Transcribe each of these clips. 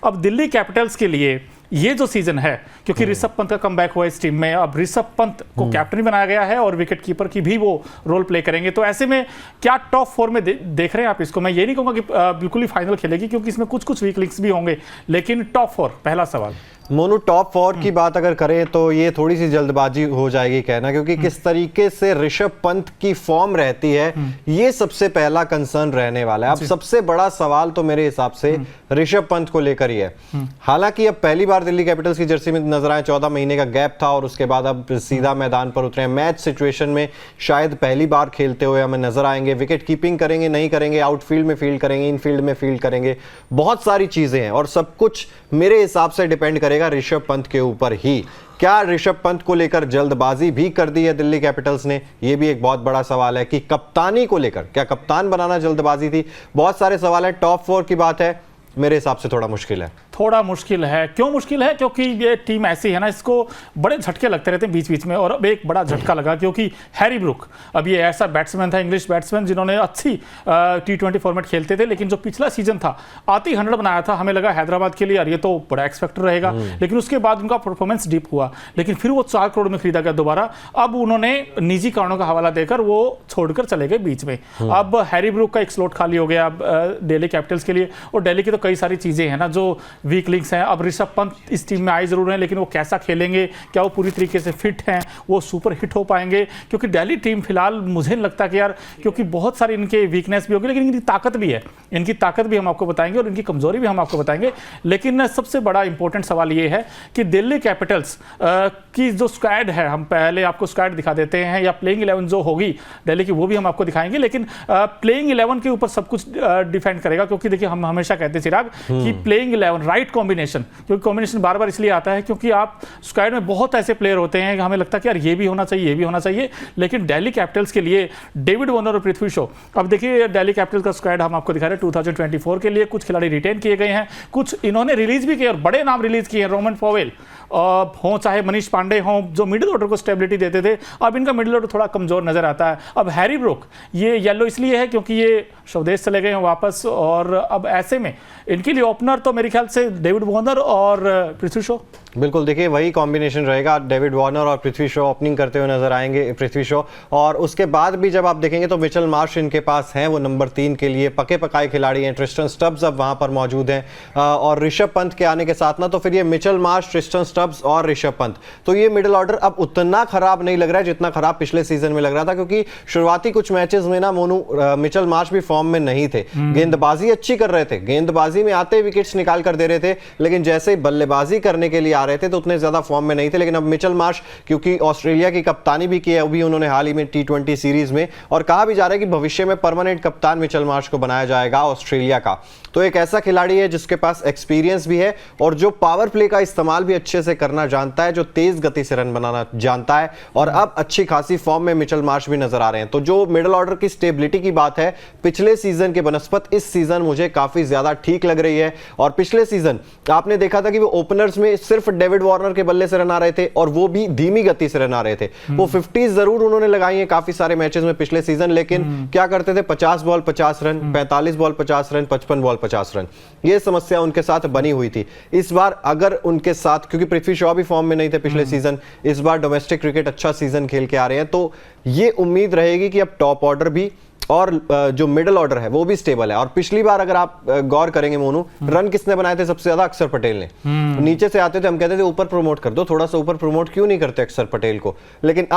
अब दिल्ली कैपिटल्स के लिए ये जो सीजन है, क्योंकि ऋषभ पंत का कमबैक हुआ इस टीम में, अब ऋषभ पंत को कैप्टन बनाया गया है और विकेट कीपर की भी वो रोल प्ले करेंगे, तो ऐसे में क्या टॉप 4 में देख रहे हैं आप इसको? मैं ये नहीं कहूंगा कि बिल्कुल ही फाइनल खेलेगी, क्योंकि इसमें कुछ कुछ वीक लिंक्स भी होंगे, लेकिन टॉप 4 पहला सवाल। मोनू, टॉप 4 की बात अगर करें तो ये थोड़ी सी जल्दबाजी हो जाएगी कहना, क्योंकि किस तरीके से ऋषभ पंत की फॉर्म रहती है ये सबसे पहला कंसर्न रहने वाला है। अब सबसे बड़ा सवाल तो मेरे हिसाब से ऋषभ पंत को लेकर ही है। हालांकि अब पहली बार दिल्ली कैपिटल्स की जर्सी में नजर आए, 14 महीने का गैप था और उसके बाद अब सीधा मैदान पर उतरे हैं। मैच सिचुएशन में शायद पहली बार खेलते हुए हमें नजर आएंगे। विकेट कीपिंग करेंगे नहीं करेंगे, आउटफील्ड में फील्ड करेंगे, इनफील्ड में फील्ड करेंगे, बहुत सारी चीजें हैं और सब कुछ मेरे हिसाब से डिपेंड करेगा ऋषभ पंत के ऊपर ही। क्या ऋषभ पंत को लेकर जल्दबाजी भी कर दी है दिल्ली कैपिटल्स ने? यह भी एक बहुत बड़ा सवाल है कि कप्तानी को लेकर क्या कप्तान बनाना जल्दबाजी थी? बहुत सारे सवाल है। टॉप 4 की बात है, मेरे हिसाब से थोड़ा मुश्किल है। थोड़ा मुश्किल है। क्यों मुश्किल है? क्योंकि ये टीम ऐसी है ना, इसको बड़े झटके लगते रहते हैं बीच बीच में, और अब एक बड़ा झटका लगा क्योंकि हैरी ब्रूक, अब ये ऐसा बैट्समैन था, इंग्लिश बैट्समैन, जिन्होंने अच्छी T20 फॉर्मेट खेलते थे, लेकिन जो पिछला सीजन था आती 100 बनाया था, हमें लगा हैदराबाद के लिए यार ये तो बड़ा एक्सपेक्टर रहेगा, लेकिन उसके बाद उनका परफॉर्मेंस डिप हुआ, लेकिन फिर वो 4 करोड़ में खरीदा गया दोबारा। अब उन्होंने निजी कारणों का हवाला देकर वो छोड़कर चले गए बीच में। अब हैरी ब्रूक का एक स्लॉट खाली हो गया दिल्ली कैपिटल्स के लिए, और दिल्ली की तो कई सारी चीजें हैं ना जो वीक लिंक्स हैं। अब ऋषभ पंत इस टीम में आए जरूर हैं, लेकिन वो कैसा खेलेंगे, क्या वो पूरी तरीके से फिट हैं, वो सुपर हिट हो पाएंगे? क्योंकि दिल्ली टीम फिलहाल मुझे नहीं लगता कि यार, क्योंकि बहुत सारी इनके वीकनेस भी होगी, लेकिन इनकी ताकत भी है, इनकी ताकत भी हम आपको बताएंगे और इनकी कमजोरी भी हम आपको बताएंगे। लेकिन सबसे बड़ा इंपॉर्टेंट सवाल ये है कि दिल्ली कैपिटल्स की जो स्क्वाड है, हम पहले आपको स्क्वाड दिखा देते हैं, या प्लेइंग 11 जो होगी दिल्ली की वो भी हम आपको दिखाएंगे, लेकिन प्लेइंग 11 के ऊपर सब कुछ डिपेंड करेगा। क्योंकि देखिए, हम हमेशा कहते हैं चिराग कि प्लेइंग 11 राइट कॉम्बिनेशन, क्योंकि कॉम्बिनेशन बार बार इसलिए आता है क्योंकि आप स्क्वाड में बहुत ऐसे प्लेयर होते हैं कि हमें लगता है कि यार ये भी होना चाहिए, ये भी होना चाहिए, लेकिन दिल्ली कैपिटल्स के लिए डेविड वार्नर और पृथ्वी शॉ, अब देखिए दिल्ली कैपिटल्स का स्क्वाड हम आपको दिखा रहे हैं 2024 के लिए। कुछ खिलाड़ी रिटेन किए गए हैं, कुछ इन्होंने रिलीज भी किए और बड़े नाम रिलीज किए हैं, रोमन पॉवेल हो चाहे मनीष पांडे हो, जो मिडिल ऑर्डर को स्टेबिलिटी देते थे। अब इनका मिडिल ऑर्डर थोड़ा कमजोर नजर आता है। अब हैरी ब्रूक ये येलो इसलिए है क्योंकि ये स्वदेश चले गए हैं वापस, और अब ऐसे में इनके लिए ओपनर तो मेरे ख्याल से डेविड वार्नर और पृथ्वी शॉ। बिल्कुल, देखिए वही कॉम्बिनेशन रहेगा, डेविड वार्नर और पृथ्वी शॉ ओपनिंग करते हुए नजर आएंगे, पृथ्वी शॉ। और उसके बाद भी जब आप देखेंगे तो मिचेल मार्श इनके पास हैं, वो नंबर 3 के लिए पके पकाए खिलाड़ी हैं। ट्रिस्टन स्टब्स अब वहां पर मौजूद हैं, और ऋषभ पंत के आने के साथ ना, तो फिर ये मिचेल मार्श, ट्रिस्टन स्टब्स और ऋषभ पंत, तो ये मिडिल ऑर्डर अब उतना खराब नहीं लग रहा है जितना खराब पिछले सीजन में लग रहा था। क्योंकि शुरुआती कुछ मैचेस में ना मोनू, मिचेल मार्श भी फॉर्म में नहीं थे। गेंदबाजी अच्छी कर रहे थे, गेंदबाजी में आते विकेट्स निकाल कर दे रहे थे, लेकिन जैसे ही बल्लेबाजी करने के लिए आ रहे थे तो उतने ज्यादा फॉर्म में नहीं थे। लेकिन अब मिचेल मार्श, क्योंकि ऑस्ट्रेलिया की कप्तानी भी की है अभी उन्होंने हाल ही में T20 सीरीज में, और कहा भी जा रहा है कि भविष्य में परमानेंट कप्तान मिचेल मार्श को बनाया जाएगा ऑस्ट्रेलिया का। तो एक ऐसा खिलाड़ी है जिसके पास एक्सपीरियंस भी है और जो पावर प्ले का इस्तेमाल भी अच्छे से करना जानता है, जो तेज गति से रन बनाना जानता है, और अब अच्छी खासी फॉर्म में मिचेल मार्श भी नजर आ रहे हैं। तो जो मिडिल ऑर्डर की स्टेबिलिटी की बात है, पिछले सीजन के बनस्पत इस सीजन मुझे काफी ज्यादा ठीक लग रही है। और पिछले सीजन आपने देखा था कि वो ओपनर्स में सिर्फ डेविड वार्नर के बल्ले से रन आ रहे थे, और वो भी धीमी गति से रन आ रहे थे। वो 50 जरूर उन्होंने लगाई है काफी सारे मैचेस में पिछले सीजन, लेकिन क्या करते थे, 50 ball 50 run, 45 ball 50 run, 55 ball 50 run, ये समस्या उनके साथ बनी हुई थी। इस बार अगर उनके साथ, क्योंकि पृथ्वी शॉ भी फॉर्म में नहीं थे पिछले सीजन, इस बार डोमेस्टिक क्रिकेट अच्छा सीजन खेल के आ रहे हैं, तो ये उम्मीद रहेगी कि अब टॉप ऑर्डर भी और जो मिडिल ऑर्डर है वो भी स्टेबल है। और पिछली बार अगर आप गौर करेंगे मोनू, रन किसने बनाए थे सबसे ज्यादा? अक्षर पटेल ने। नीचे से आते थे, हम कहते थे ऊपर प्रमोट कर दो, थोड़ा सा ऊपर प्रमोट क्यों नहीं करते अक्षर पटेल को? लेकिन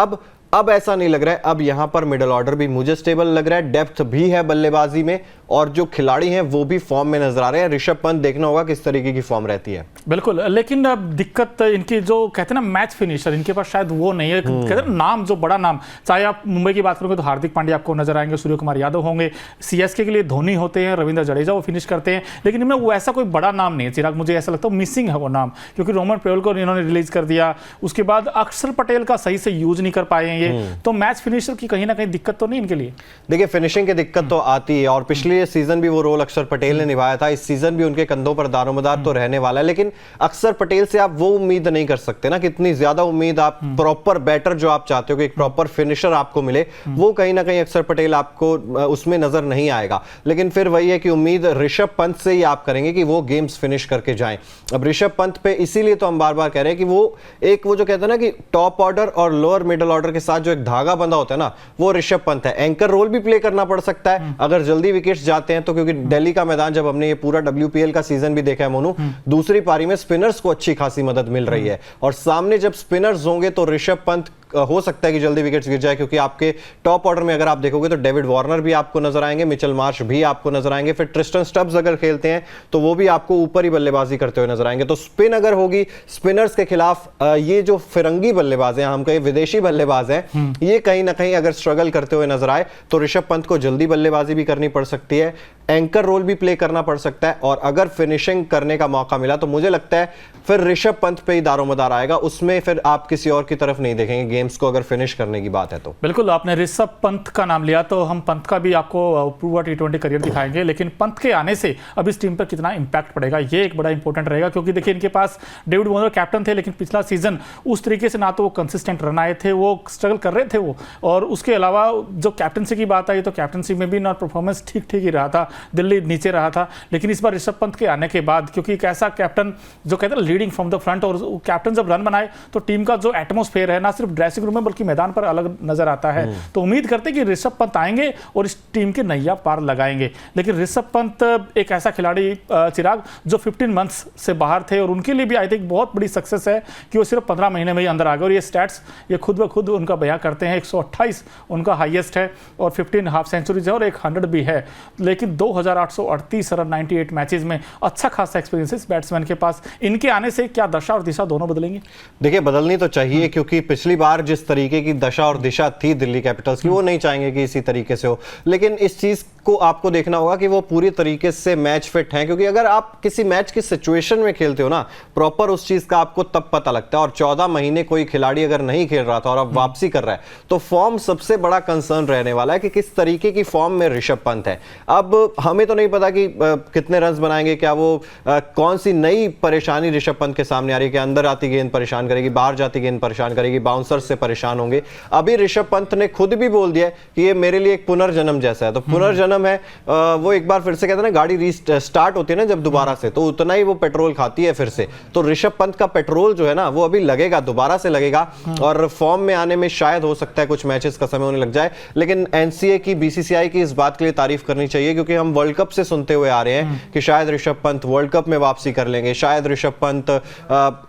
अब ऐसा नहीं लग रहा है। अब यहां पर मिडिल ऑर्डर भी मुझे स्टेबल लग रहा है, डेप्थ भी है बल्लेबाजी में, और जो खिलाड़ी हैं वो भी फॉर्म में नजर आ रहे हैं। ऋषभ पंत देखना होगा किस तरीके की फॉर्म रहती है। बिल्कुल, लेकिन अब दिक्कत इनकी, जो कहते हैं ना मैच फिनिशर, इनके पास शायद वो नहीं है। कहते हैं नाम, जो बड़ा नाम, चाहे आप मुंबई की बात करोगे तो हार्दिक पांड्या आपको नजर आएंगे, सूर्य कुमार यादव होंगे, CSK के लिए धोनी होते हैं, रविंद्र जडेजा वो फिनिश करते हैं, लेकिन इनमें वो ऐसा कोई बड़ा नाम नहीं है चिराग। मुझे ऐसा लगता है मिसिंग है वो नाम, क्योंकि रोमन पॉवेल को इन्होंने रिलीज कर दिया, उसके बाद अक्षर पटेल का सही से यूज नहीं कर पाए हैं हैं ये, तो मैच फिनिशर की कहीं ना कहीं दिक्कत तो नहीं इनके लिए? देखिए, फिनिशिंग की दिक्कत तो आती है और पिछले सीजन भी वो रोल अक्षर पटेल ने निभाया था, इस सीजन भी उनके कंधों पर दारोमदार तो रहने वाला है, लेकिन अक्षर पटेल से आप वो उम्मीद नहीं कर सकते ना, कितनी ज्यादा उम्मीद आप प्रॉपर बैटर जो आप चाहते हो कि एक प्रॉपर फिनिशर आपको मिले, वो कहीं ना कहीं अक्षर पटेल आपको उसमें नजर नहीं आएगा। लेकिन फिर वही है कि उम्मीद ऋषभ पंत से ही आप करेंगे कि वो गेम्स फिनिश करके जाएं। अब ऋषभ पंत पे इसीलिए तो हम बार बार कह रहे हैं कि वो जो कहते हैं ना कि टॉप ऑर्डर और लोअर मिडिल ऑर्डर के साथ जो एक धागा बंधा होता है ना, वो ऋषभ पंत है। एंकर रोल भी प्ले करना पड़ सकता है अगर जल्दी विकेट्स जाते हैं तो, क्योंकि दिल्ली का मैदान जब हमने ये पूरा WPL का सीजन भी देखा है मोनू, दूसरी पारी में स्पिनर्स को अच्छी खासी मदद मिल रही है और सामने जब स्पिनर्स होंगे तो ऋषभ पंत हो सकता है कि जल्दी विकेट्स गिर जाए, क्योंकि आपके टॉप ऑर्डर में अगर आप देखोगे तो डेविड वार्नर भी आपको नजर आएंगे, मिचेल मार्श भी आपको नजर आएंगे, फिर ट्रिस्टन स्टब्स अगर खेलते हैं तो वो भी आपको ऊपर ही बल्लेबाजी करते हुए नजर आएंगे। तो स्पिन अगर होगी स्पिनर्स के खिलाफ, ये जो फिरंगी बल्लेबाज हैं, हम कहें विदेशी बल्लेबाज हैं, ये कहीं ना कहीं अगर स्ट्रगल करते हुए नजर आए तो ऋषभ पंत को जल्दी बल्लेबाजी भी करनी पड़ सकती है, एंकर रोल भी प्ले करना पड़ सकता है, और अगर फिनिशिंग करने का मौका मिला तो मुझे लगता है फिर ऋषभ पंत पे ही दारोमदार आएगा, उसमें फिर आप किसी और की तरफ नहीं देखेंगे गेम्स को अगर फिनिश करने की बात है तो। बिल्कुल, आपने ऋषभ पंत का नाम लिया तो हम पंत का भी आपको पूरा T20 करियर दिखाएंगे, लेकिन पंत के आने से अब इस टीम पर कितना इंपैक्ट पड़ेगा ये एक बड़ा इंपॉर्टेंट रहेगा, क्योंकि देखिए इनके पास डेविड वार्नर कैप्टन थे, लेकिन पिछला सीजन उस तरीके से ना तो वो कंसिस्टेंट रन आए थे, वो स्ट्रगल कर रहे थे वो, और उसके अलावा जो कैप्टनसी की बात आई तो कैप्टनसी में भी ना परफॉर्मेंस ठीक ठीक ही रहा था, दिल्ली नीचे रहा था। लेकिन इस बार ऋषभ पंत के आने के बाद, क्योंकि एक ऐसा कैप्टन जो कहते हैं लीडिंग फ्रॉम द फ्रंट, और कैप्टन जब रन बनाए तो टीम का जो एटमॉस्फेयर है ना सिर्फ ड्रेसिंग रूम में बल्कि मैदान पर अलग नजर आता है। तो उम्मीद करते हैं कि ऋषभ पंत आएंगे और इस टीम के नैया पार लगाएंगे। लेकिन ऋषभ पंत एक ऐसा खिलाड़ी चिराग जो 15 मंथ्स से बाहर थे, और उनके लिए भी आई थिंक बहुत बड़ी सक्सेस है कि वो सिर्फ 15 महीने में ही अंदर आ गए, और ये स्टैट्स ये खुद ब खुद उनका बयां करते हैं। 128 उनका हाईएस्ट है और 15 हाफ सेंचुरीज है और एक 100 भी है, लेकिन 2838 रन 98 मैचेस में अच्छा खासा एक्सपीरियंस इस बैट्समैन के पास। इनके आने से क्या दशा और दिशा दोनों बदलेंगे? देखिए, बदलनी तो चाहिए, क्योंकि पिछली बार जिस तरीके की दशा और दिशा थी दिल्ली कैपिटल्स की, वो नहीं चाहेंगे कि इसी तरीके से हो। लेकिन इस चीज को आपको देखना होगा कि वो पूरी तरीके से मैच फिट हैं, क्योंकि अगर आप किसी मैच की सिचुएशन में खेलते हो ना प्रॉपर, उस चीज का आपको तब पता लगता है। और 14 महीने कोई खिलाड़ी अगर नहीं खेल रहा था और अब वापसी कर रहा है तो फॉर्म सबसे बड़ा कंसर्न रहने वाला है कि किस तरीके की फॉर्म में ऋषभ पंत है। अब हमें तो नहीं पता कि कितने रन बनाएंगे, क्या वो कौन सी नई परेशानी ऋषभ पंत के सामने आ रही है, कि अंदर आती गेंद परेशान करेगी, बाहर जाती गेंद परेशान करेगी, बाउंसर से परेशान होंगे। अभी ऋषभ पंत ने खुद भी बोल दिया कि ये मेरे लिए एक पुनर्जन्म जैसा है। तो पुनर्जन्म है, वो एक बार फिर से कहते हैं ना गाड़ी स्टार्ट होती है ना जब दोबारा से, तो उतना ही वो पेट्रोल खाती है फिर से। तो ऋषभ पंत का पेट्रोल जो है ना वो अभी लगेगा, दोबारा से लगेगा, और फॉर्म में आने में शायद हो सकता है कुछ मैचेस का समय होने लग जाए। लेकिन एनसीए की, बीसीसीआई की इस बात के लिए तारीफ करनी चाहिए, क्योंकि हम वर्ल्ड कप से सुनते हुए आ रहे हैं कि शायद ऋषभ पंत वर्ल्ड कप में वापसी कर लेंगे, शायद Rishabh Pant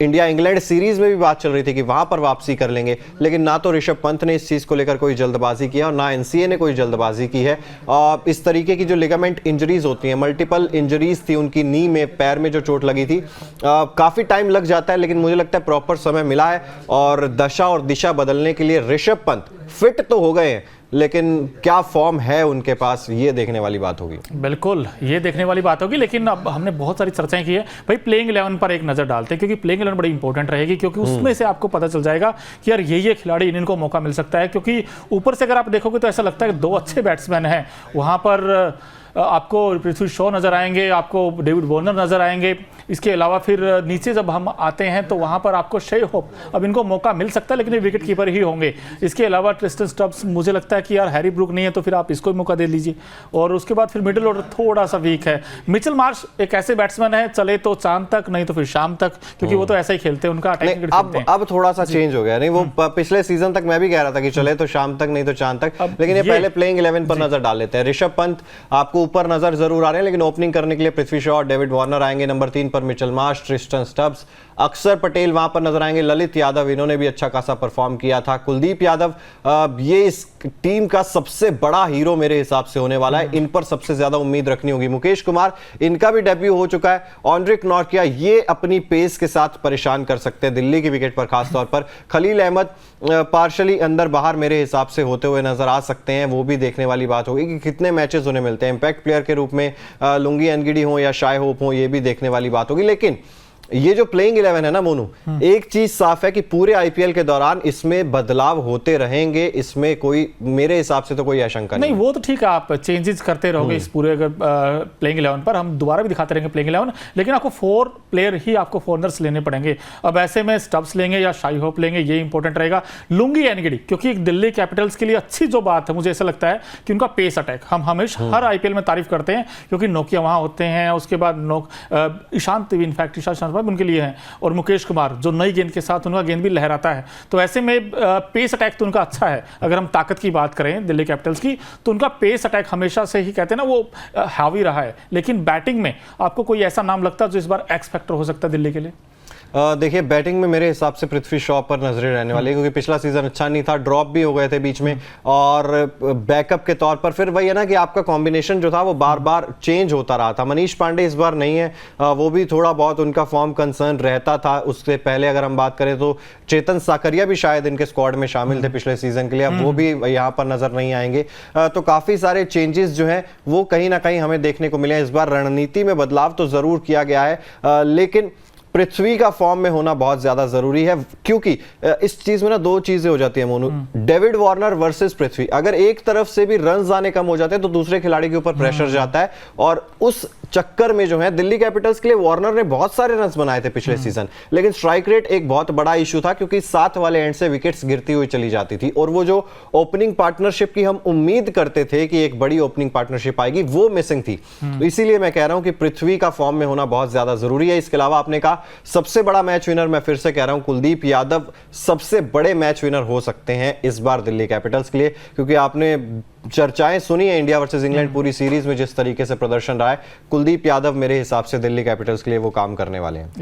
India England series में भी बात चल रही थी कि वहां पर वापसी कर लेंगे। लेकिन ना तो ऋषभ पंत ने इस चीज को लेकर कोई जल्दबाजी किया और ना एनसीए ने कोई जल्दबाजी की है। इस तरीके की जो लिगामेंट इंजरीज होती हैं, मल्टीपल इंजरीज थी उनकी, नी में, पैर में जो चोट लगी थी, काफी टाइम लग जाता है, लेकिन मुझे लगता है प्रॉपर समय मिला है और दशा और दिशा बदलने के लिए ऋषभ पंत फिट तो हो गए हैं, लेकिन क्या फॉर्म है उनके पास ये देखने वाली बात होगी। बिल्कुल, ये देखने वाली बात होगी। लेकिन अब हमने बहुत सारी चर्चाएं की है भाई, प्लेइंग 11 पर एक नजर डालते हैं, क्योंकि प्लेइंग 11 बड़ी इंपॉर्टेंट रहेगी, क्योंकि उसमें से आपको पता चल जाएगा कि यार ये खिलाड़ी इनको मौका मिल सकता है। क्योंकि ऊपर से अगर आप देखोगे तो ऐसा लगता है कि 2 अच्छे बैट्समैन हैं वहां पर, आपको पृथ्वी शॉ नजर आएंगे, आपको डेविड वार्नर नजर आएंगे। इसके अलावा फिर नीचे जब हम आते हैं तो वहां पर आपको शे होप, अब इनको मौका मिल सकता है लेकिन ये विकेट कीपर ही होंगे। इसके अलावा ट्रिस्टन स्टब्स, मुझे लगता है कि यार हैरी ब्रूक नहीं है तो फिर आप इसको ही मौका दे लीजिए। और उसके बाद फिर मिडिल ऑर्डर थोड़ा सा वीक है। मिचेल मार्श एक ऐसे बैट्समैन है, चले तो चांद तक, नहीं तो फिर शाम तक, क्योंकि वो तो ऐसा ही खेलते हैं, उनका अटैकिंग खेलते हैं। अब थोड़ा सा चेंज हो गया, नहीं वो पिछले सीजन तक मैं भी कह रहा था कि चले तो शाम तक, नहीं तो चांद तक, लेकिन ये पहले प्लेइंग 11 पर नजर डाल लेते हैं। ऋषभ पंत आपको ऊपर नजर जरूर आ रहे हैं, लेकिन ओपनिंग करने के लिए पृथ्वी शॉ और डेविड वार्नर आएंगे। नंबर 3 पर मिचेल मार्श, ट्रिस्टन स्टब्स, अक्षर पटेल वहां पर नजर आएंगे। ललित यादव, इन्होंने भी अच्छा खासा परफॉर्म किया था। कुलदीप यादव, ये इस टीम का सबसे बड़ा हीरो मेरे हिसाब से होने वाला है, इन पर सबसे ज्यादा उम्मीद रखनी होगी। मुकेश कुमार, इनका भी डेब्यू हो चुका है। ऑन्ड्रिक नॉर्किया, ये अपनी पेस के साथ परेशान कर सकते हैं दिल्ली की विकेट पर खासतौर पर। खलील अहमद पार्शली अंदर बाहर मेरे हिसाब से होते हुए नजर आ सकते हैं, वो भी देखने वाली बात होगी कि कितने मैचेस उन्हें मिलते हैं। इंपैक्ट प्लेयर के रूप में लुंगी एनगिडी हो या शाय होप हो, ये भी देखने वाली बात होगी। लेकिन ये जो प्लेइंग 11 है ना मोनू, एक चीज साफ है कि पूरे आईपीएल के दौरान इसमें बदलाव होते रहेंगे, इसमें कोई मेरे हिसाब से तो कोई आशंका नहीं। वो तो ठीक है, आप चेंजेस करते रहोगे इस पूरे अगर प्लेइंग 11 पर, हम दोबारा भी दिखाते रहेंगे प्लेइंग 11, लेकिन आपको 4 प्लेयर ही आपको फॉरनर्स लेने पड़ेंगे। अब ऐसे में स्टब्स लेंगे या शाई होप लेंगे, ये इंपॉर्टेंट रहेगा। लुंगी एनगिडी, क्योंकि एक दिल्ली कैपिटल्स के लिए अच्छी जो बात है, मुझे ऐसा लगता है कि उनका पेस अटैक, हम हमेशा हर आईपीएल में तारीफ करते हैं क्योंकि नोकिया वहां होते हैं, उसके बाद ईशांत, इनफैक्ट ईशांत शर्मा उनके लिए हैं, और मुकेश कुमार जो नई गेंद के साथ उनका गेंद भी लहराता है। तो ऐसे में पेस अटैक तो उनका अच्छा है। अगर हम ताकत की बात करें दिल्ली कैपिटल्स की, तो उनका पेस अटैक हमेशा से ही कहते हैं ना वो हावी रहा है। लेकिन बैटिंग में आपको कोई ऐसा नाम लगता है जो इस बार एक्स फैक्टर हो सकता है दिल्ली के लिए? देखिए, बैटिंग में मेरे हिसाब से पृथ्वी शॉ पर नजरें रहने वाली है, क्योंकि पिछला सीजन अच्छा नहीं था, ड्रॉप भी हो गए थे बीच में, और बैकअप के तौर पर फिर वही है ना कि आपका कॉम्बिनेशन जो था वो बार बार चेंज होता रहा था। मनीष पांडे इस बार नहीं है, वो भी थोड़ा बहुत उनका फॉर्म कंसर्न रहता था। उससे पहले अगर हम बात करें तो चेतन साकरिया भी शायद इनके स्क्वाड में शामिल थे पिछले सीजन के लिए, अब वो भी यहाँ पर नजर नहीं आएंगे। तो काफी सारे चेंजेस जो हैं वो कहीं ना कहीं हमें देखने को मिले। इस बार रणनीति में बदलाव तो जरूर किया गया है, लेकिन पृथ्वी का फॉर्म में होना बहुत ज्यादा जरूरी है, क्योंकि इस चीज में ना 2 चीजें हो जाती है मोनू। डेविड वार्नर वर्सेस पृथ्वी, अगर एक तरफ से भी रन आने कम हो जाते हैं तो दूसरे खिलाड़ी के ऊपर प्रेशर जाता है, और उस चक्कर में जो है दिल्ली कैपिटल्स के लिए वार्नर ने बहुत सारे रन बनाए थे पिछले सीजन, लेकिन स्ट्राइक रेट एक बहुत बड़ा इशू था, क्योंकि 7 वाले एंड से विकेट्स गिरती हुई चली जाती थी, और वो जो ओपनिंग पार्टनरशिप की हम उम्मीद करते थे कि एक बड़ी ओपनिंग पार्टनरशिप आएगी, वो मिसिंग थी। तो इसीलिए मैं कह रहा हूं कि पृथ्वी का फॉर्म में होना बहुत ज्यादा जरूरी है। इसके अलावा आपने कहा सबसे बड़ा मैच विनर, मैं फिर से कह रहा हूं कुलदीप यादव सबसे बड़े मैच विनर हो सकते हैं इस बार दिल्ली कैपिटल्स के लिए, क्योंकि आपने चर्चाएं सुनी है इंडिया वर्सेस इंग्लैंड पूरी सीरीज में जिस तरीके से प्रदर्शन रहा है, कुलदीप यादव मेरे हिसाब से दिल्ली कैपिटल्स के लिए वो काम करने वाले हैं।